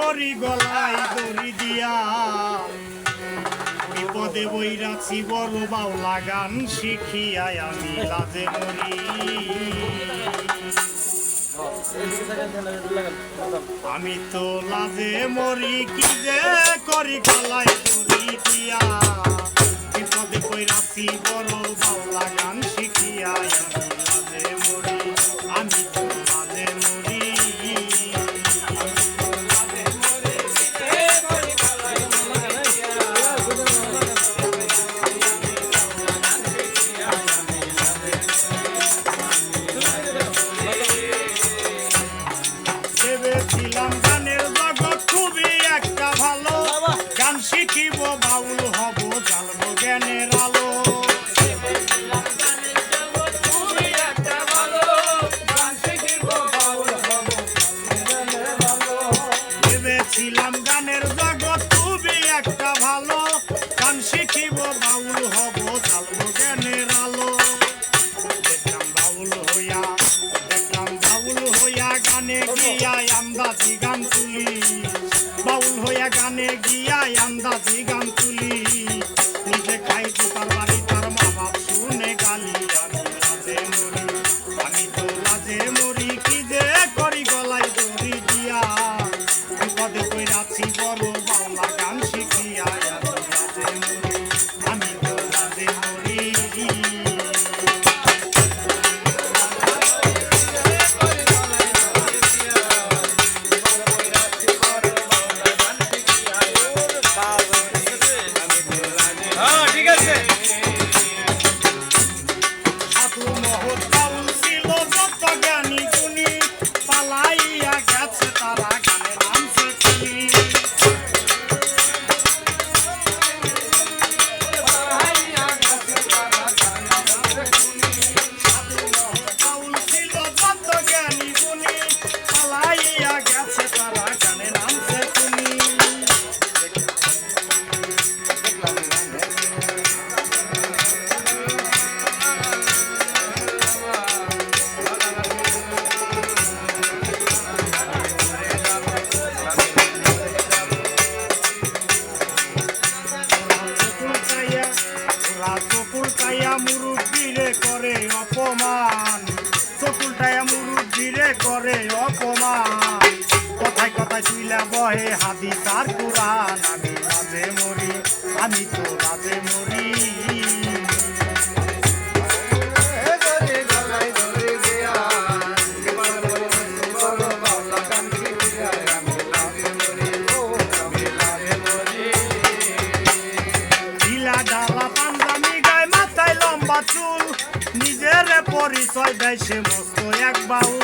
করি গলায় দড়ি দিয়া বিপদে বইরাছি বড় বাউলা গান শিখিয়ায় আমি লাজে মরি আমি তো লাজে মরি কি যে করি গলায় দড়ি দিয়া বিপদে বইরাছি বড় বাউলা গান শিখিয়ায় আমি লাজে মরি আমি তো লাজে মরি শিখিব বাউল হব জানবো জ্ঞানের আলো ভেবেছিলাম গানের জগৎ খুবই একটা ভালো গান শিখিব বাউল হব জানবো জ্ঞানের আলো দেখলাম বাউল হইয়া গানে গিয়া আন্দাজি গান তুলি বাউল হইয়া গানে গিয়া আন্দাজি গান তুলি নিজে খাই তার বাড়ি তার মা বাপ শুনে গালি আমি তো লাজে মরি কি যে করি গলায় দড়ি দিয়া বিপদে পড়াছি বড় বাউলা গান শিখিয়া আমি তো লাজে মরি মুরুব্বিরে করে অপমান চকুলটায়া মুরুব্বিরে করে অপমান কথায় কথায় শুইলা বহে হাদিস আর কুরআন আমি লাজে মরি আমি তো লাজে মরি চুল নিজের পরিচয় দেয় সে মস্ত এক বাউল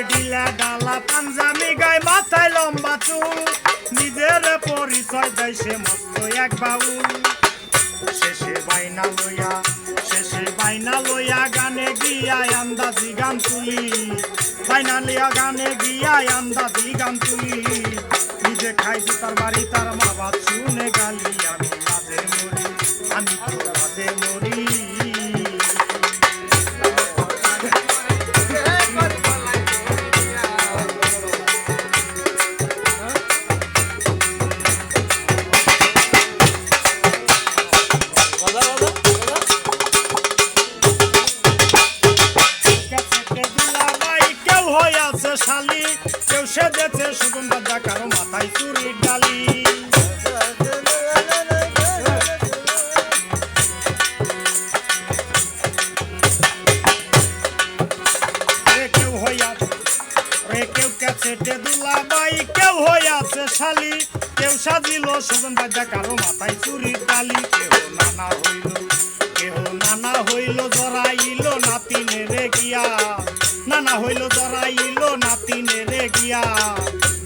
ঢিলা ডালা পাঞ্জাবি গায়ে মাথায় লম্বা চুল নিজের পরিচয় দেয় সে মস্ত এক বাউল শেষে বাইনা লইয়া গানে গিয়া আন্দাজি গান তুলি বাইনা লইয়া গানে গিয়া আন্দাজি গান তুলি নিজে খাই তার বাড়ি তার মা বাপ শুনে গালি আমি লাজে মরি আমি তো লাজে মরি শালি কেউ সেজেছে সুগন্ধা কারো মাথায় চুরির ডালি কেউ ক্যাসেটে দুলাবাই কেউ হইয়াছে শালি কেউ সাজিল সুগন্ধা কারো মাথায় চুরির ডালি কেউ নানা হইল জরাইল নাতিনে রে গিয়া নানা হইল জরাইল নাতিনে রে গিয়া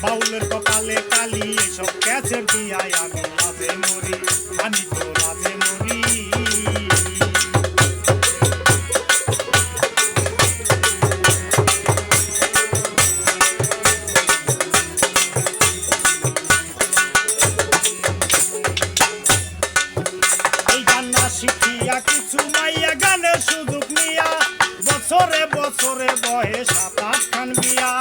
বাউলের কপালে কালি এসব ক্যাসেট দিয়া আমি লাজে মরি আমি তো লাজে মরি এই গান না শিখিয়া কিছু মাইয়া গান গানের সুযোগ নিয়া বছরে বছরে বহে 7-8 খান বিয়া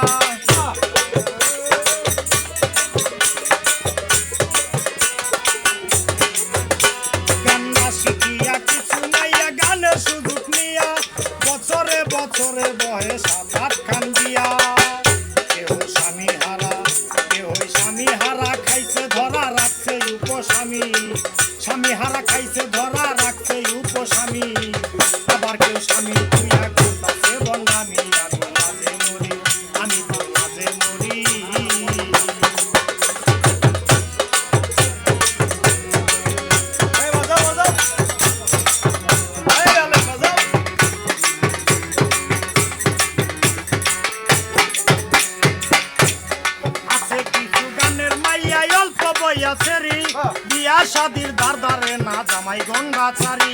গান না শিখিয়া কিছু নাইয়া গানের সুযোগ নিয়া বছরে বছরে বহে 7-8 খান বিয়া কেহ স্বামী হারা খাইছে ধরা রাখছে উপস্বামী স্বামী হারা খাইছে ধরা রাখছে উপস্বামী আবার কেউ স্বামী তুইয়া করতাছে বন্ডামি আমি তো মাঝে মরি এই বাজাও এই আলে বাজাও আছে কিছু গানের মাইয়া অল্প বয়সেরই বিয়া শাদির দারদারে না জামাই গঙ্গা ছাড়ি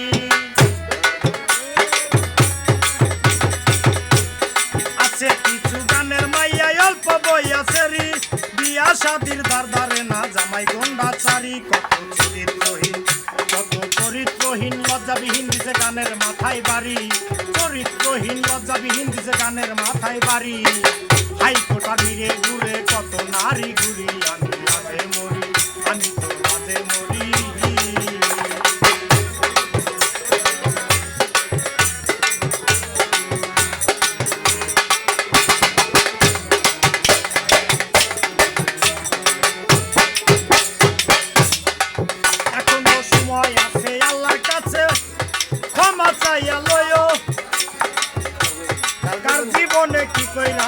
আছে কিছু গানের মাইয়া অল্প বয়সেরই বিয়া শাদির দারদারে না জামাই গঙ্গা ছাড়ি কত চরিত্রহীন লজ্জাবিহীন দিছে গানের মাথায় বাড়ি চরিত্রহীন লজ্জাবিহীন দিছে গানের মাথায় বাড়ি হাইকোর্টার নিরে ঘুরে কত নারী ঘুরি আমি মাঝে মরি আমি তো মাঝে মরি এখনো সময় আছে আল্লাহর কাছে ক্ষমা চাইয়া লয় কার জীবনে কি কইরা